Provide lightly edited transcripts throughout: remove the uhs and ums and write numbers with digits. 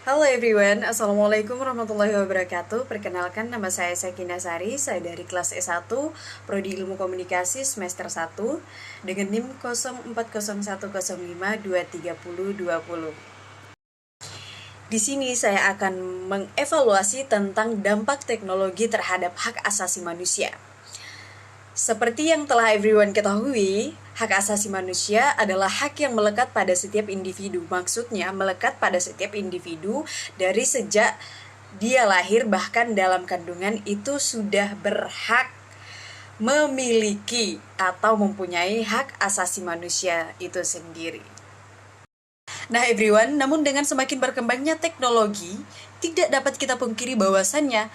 Halo everyone, Assalamualaikum warahmatullahi wabarakatuh. Perkenalkan, nama saya Sakina Sari. Saya dari kelas S1 Prodi Ilmu Komunikasi semester 1 dengan NIM 040105230020. Di sini saya akan mengevaluasi tentang dampak teknologi terhadap hak asasi manusia. Seperti yang telah everyone ketahui, hak asasi manusia adalah hak yang melekat pada setiap individu. Maksudnya melekat pada setiap individu dari sejak dia lahir, bahkan dalam kandungan itu sudah berhak memiliki atau mempunyai hak asasi manusia itu sendiri. Nah everyone, namun dengan semakin berkembangnya teknologi, tidak dapat kita pungkiri bahwasannya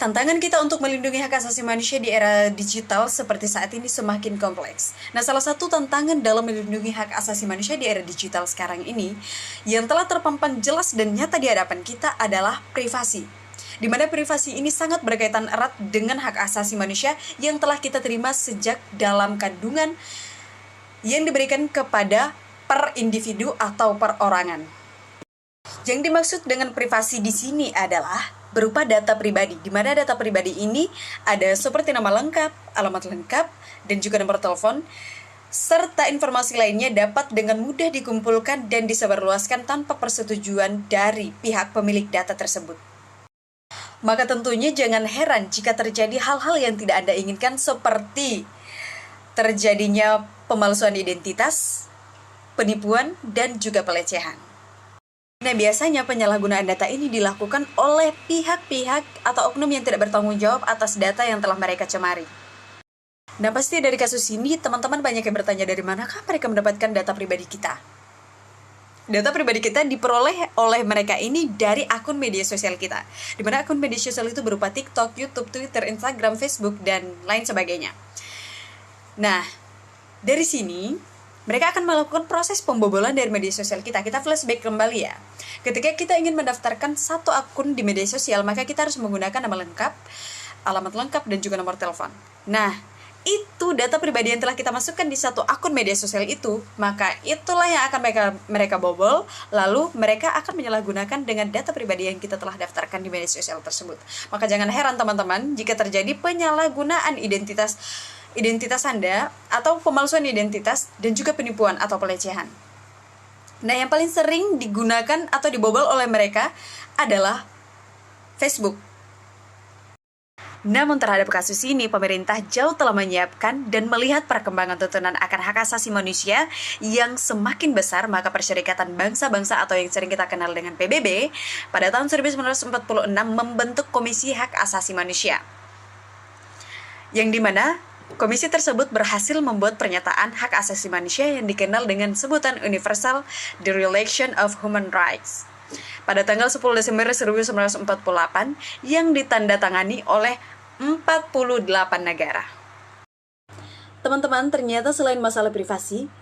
tantangan kita untuk melindungi hak asasi manusia di era digital seperti saat ini semakin kompleks. Nah, salah satu tantangan dalam melindungi hak asasi manusia di era digital sekarang ini yang telah terpampang jelas dan nyata di hadapan kita adalah privasi. Di mana privasi ini sangat berkaitan erat dengan hak asasi manusia yang telah kita terima sejak dalam kandungan yang diberikan kepada per individu atau perorangan. Yang dimaksud dengan privasi di sini adalah berupa data pribadi, di mana data pribadi ini ada seperti nama lengkap, alamat lengkap, dan juga nomor telepon, serta informasi lainnya dapat dengan mudah dikumpulkan dan disebarluaskan tanpa persetujuan dari pihak pemilik data tersebut. Maka tentunya jangan heran jika terjadi hal-hal yang tidak Anda inginkan seperti terjadinya pemalsuan identitas, penipuan, dan juga pelecehan. Nah, biasanya penyalahgunaan data ini dilakukan oleh pihak-pihak atau oknum yang tidak bertanggung jawab atas data yang telah mereka cemari. Nah, pasti dari kasus ini teman-teman banyak yang bertanya dari manakah mereka mendapatkan data pribadi kita. Data pribadi kita diperoleh oleh mereka ini dari akun media sosial kita. Di mana akun media sosial itu berupa TikTok, YouTube, Twitter, Instagram, Facebook, dan lain sebagainya. Nah, dari sini mereka akan melakukan proses pembobolan dari media sosial kita. Kita flashback kembali ya. Ketika kita ingin mendaftarkan satu akun di media sosial, maka kita harus menggunakan nama lengkap, alamat lengkap, dan juga nomor telepon. Nah, itu data pribadi yang telah kita masukkan di satu akun media sosial itu, maka itulah yang akan mereka bobol, lalu mereka akan menyalahgunakan dengan data pribadi yang kita telah daftarkan di media sosial tersebut. Maka jangan heran teman-teman jika terjadi penyalahgunaan identitas Anda atau pemalsuan identitas dan juga penipuan atau pelecehan. Nah, yang paling sering digunakan atau dibobol oleh mereka adalah Facebook. Namun terhadap kasus ini, pemerintah jauh telah menyiapkan dan melihat perkembangan tuntunan akan hak asasi manusia yang semakin besar, maka Perserikatan Bangsa-Bangsa atau yang sering kita kenal dengan PBB pada tahun 1946 membentuk Komisi Hak Asasi Manusia. Yang dimana komisi tersebut berhasil membuat pernyataan hak asasi manusia yang dikenal dengan sebutan Universal Declaration of Human Rights pada tanggal 10 Desember 1948 yang ditandatangani oleh 48 negara. Teman-teman, ternyata selain masalah privasi,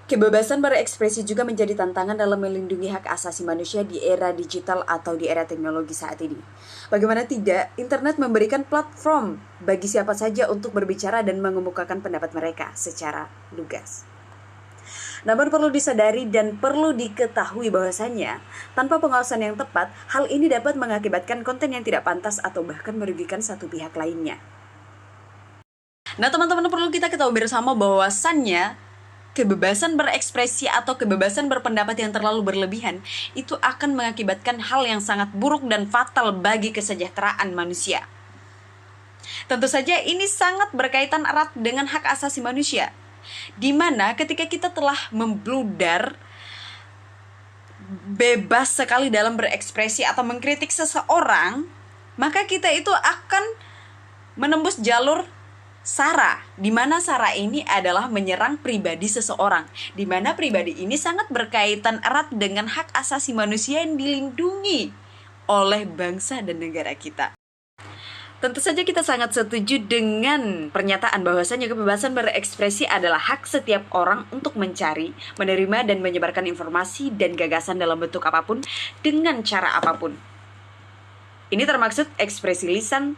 kebebasan berekspresi juga menjadi tantangan dalam melindungi hak asasi manusia di era digital atau di era teknologi saat ini. Bagaimana tidak, internet memberikan platform bagi siapa saja untuk berbicara dan mengemukakan pendapat mereka secara lugas. Namun perlu disadari dan perlu diketahui bahwasannya, tanpa pengawasan yang tepat, hal ini dapat mengakibatkan konten yang tidak pantas atau bahkan merugikan satu pihak lainnya. Nah, teman-teman, perlu kita ketahui bersama bahwasannya kebebasan berekspresi atau kebebasan berpendapat yang terlalu berlebihan itu akan mengakibatkan hal yang sangat buruk dan fatal bagi kesejahteraan manusia. Tentu saja ini sangat berkaitan erat dengan hak asasi manusia, di mana ketika kita telah membludar bebas sekali dalam berekspresi atau mengkritik seseorang, maka kita itu akan menembus jalur SARA, di mana SARA ini adalah menyerang pribadi seseorang, di mana pribadi ini sangat berkaitan erat dengan hak asasi manusia yang dilindungi oleh bangsa dan negara kita. Tentu saja kita sangat setuju dengan pernyataan bahwasanya kebebasan berekspresi adalah hak setiap orang untuk mencari, menerima, dan menyebarkan informasi dan gagasan dalam bentuk apapun dengan cara apapun. Ini termaksud ekspresi lisan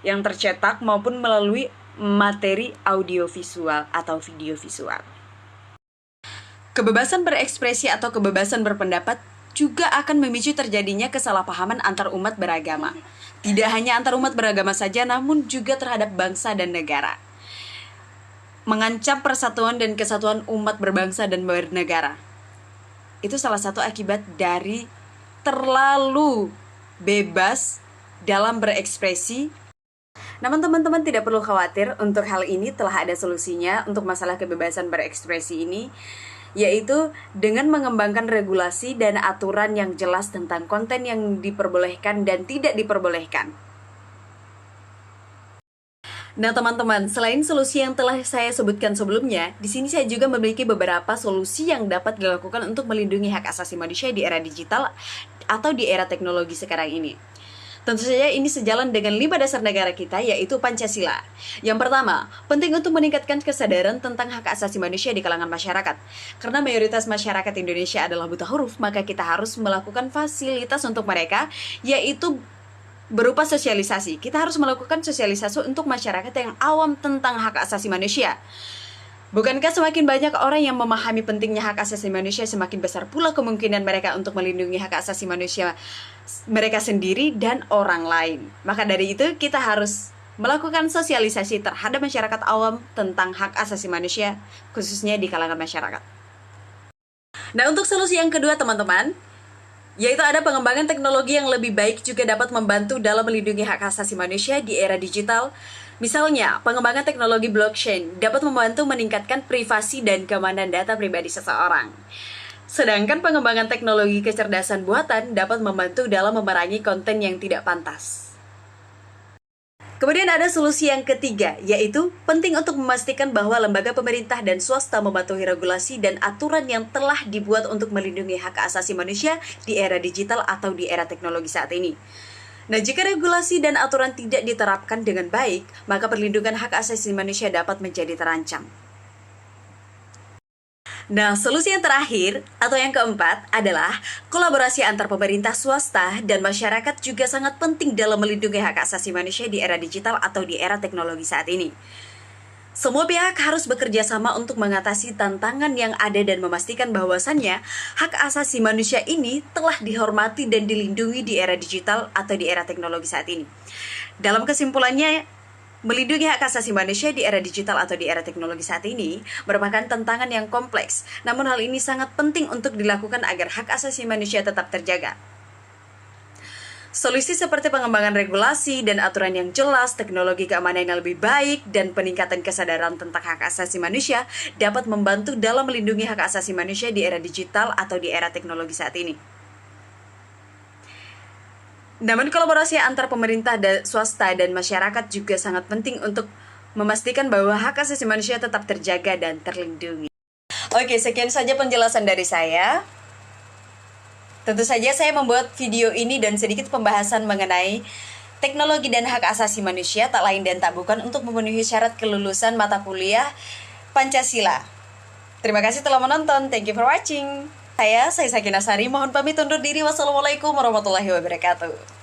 yang tercetak maupun melalui materi audiovisual atau video visual. Kebebasan berekspresi atau kebebasan berpendapat juga akan memicu terjadinya kesalahpahaman antar umat beragama. Tidak hanya antar umat beragama saja, namun juga terhadap bangsa dan negara. Mengancam persatuan dan kesatuan umat berbangsa dan bernegara. Itu salah satu akibat dari terlalu bebas dalam berekspresi. Namun teman-teman tidak perlu khawatir, untuk hal ini telah ada solusinya untuk masalah kebebasan berekspresi ini, yaitu dengan mengembangkan regulasi dan aturan yang jelas tentang konten yang diperbolehkan dan tidak diperbolehkan. Nah teman-teman, selain solusi yang telah saya sebutkan sebelumnya, di sini saya juga memiliki beberapa solusi yang dapat dilakukan untuk melindungi hak asasi manusia di era digital atau di era teknologi sekarang ini. Tentu saja ini sejalan dengan 5 dasar negara kita, yaitu Pancasila. Yang pertama, penting untuk meningkatkan kesadaran tentang hak asasi manusia di kalangan masyarakat. Karena mayoritas masyarakat Indonesia adalah buta huruf, maka kita harus melakukan fasilitas untuk mereka, yaitu berupa sosialisasi. Kita harus melakukan sosialisasi untuk masyarakat yang awam tentang hak asasi manusia. Bukankah semakin banyak orang yang memahami pentingnya hak asasi manusia, semakin besar pula kemungkinan mereka untuk melindungi hak asasi manusia mereka sendiri dan orang lain. Maka dari itu kita harus melakukan sosialisasi terhadap masyarakat awam tentang hak asasi manusia, khususnya di kalangan masyarakat. Nah, untuk solusi yang kedua teman-teman, yaitu ada pengembangan teknologi yang lebih baik juga dapat membantu dalam melindungi hak asasi manusia di era digital. Misalnya, pengembangan teknologi blockchain dapat membantu meningkatkan privasi dan keamanan data pribadi seseorang. Sedangkan pengembangan teknologi kecerdasan buatan dapat membantu dalam memerangi konten yang tidak pantas. Kemudian ada solusi yang ketiga, yaitu penting untuk memastikan bahwa lembaga pemerintah dan swasta mematuhi regulasi dan aturan yang telah dibuat untuk melindungi hak asasi manusia di era digital atau di era teknologi saat ini. Nah, jika regulasi dan aturan tidak diterapkan dengan baik, maka perlindungan hak asasi manusia dapat menjadi terancam. Nah, solusi yang terakhir atau yang keempat adalah kolaborasi antar pemerintah, swasta, dan masyarakat juga sangat penting dalam melindungi hak asasi manusia di era digital atau di era teknologi saat ini. Semua pihak harus bekerja sama untuk mengatasi tantangan yang ada dan memastikan bahwasannya hak asasi manusia ini telah dihormati dan dilindungi di era digital atau di era teknologi saat ini. Dalam kesimpulannya, melindungi hak asasi manusia di era digital atau di era teknologi saat ini merupakan tantangan yang kompleks, namun hal ini sangat penting untuk dilakukan agar hak asasi manusia tetap terjaga. Solusi seperti pengembangan regulasi dan aturan yang jelas, teknologi keamanan yang lebih baik, dan peningkatan kesadaran tentang hak asasi manusia dapat membantu dalam melindungi hak asasi manusia di era digital atau di era teknologi saat ini. Namun kolaborasi antar pemerintah, swasta, dan masyarakat juga sangat penting untuk memastikan bahwa hak asasi manusia tetap terjaga dan terlindungi. Oke, sekian saja penjelasan dari saya. Tentu saja saya membuat video ini dan sedikit pembahasan mengenai teknologi dan hak asasi manusia tak lain dan tak bukan untuk memenuhi syarat kelulusan mata kuliah Pancasila. Terima kasih telah menonton. Thank you for watching. Saya Sakinah Sari, mohon pamit undur diri. Wassalamualaikum warahmatullahi wabarakatuh.